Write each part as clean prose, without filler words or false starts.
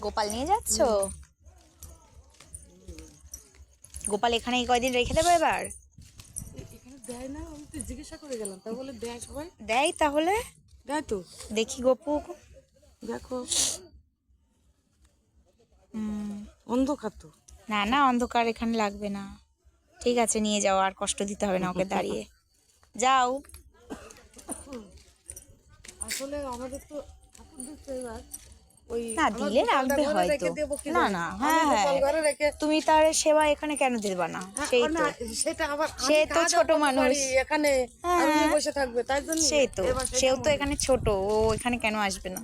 গোপাল নিয়ে যাচ্ছ? গোপাল এখানে এই কয়দিন রেখে দেবো এবার? এখানে দেয় না, আমি তো জিজ্ঞাসা করে গেলাম, তা বলে দেয় সবাই। দেয় তাহলে? দেয় তো, দেখি গপু। দেখো হুম, অন্ধকার তো। না না, অন্ধকার এখানে লাগবে না। ঠিক আছে, নিয়ে যাও, আর কষ্ট দিতে হবে না ওকে দাঁড়িয়ে। যাও। আসলে আমাদের তো ঠাকুর দিচ্ছে এবার, ওই না আমার দিলে গোপালটা রাখবে ঘরে হয়তো। রেখে দেবো কি না জানি। না, আমি হ্যাঁ হ্যাঁ, গোপাল ঘরে রেখে তুমি তার সেবা এখানে কেন দেবা না? সেই না, তো। সেটা আবার সে আমি তো কাজও ছোট করতে মানুষ। পারি এখানে, আর উনি হ্যাঁ, বসে থাকবে, তাই জন্য সেই তো। এবার সেটা সেও তো মনে এখানে ছোট, ও এখানে কেন আসবে না?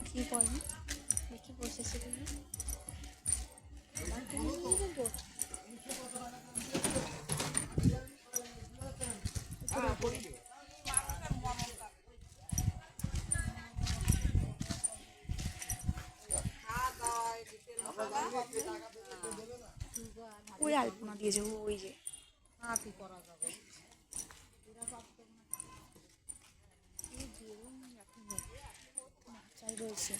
কি বলো, দেখি বসেছে তুমি। ওই আলপনা দিয়ে যাবো, ওই যে চাই রয়েছে।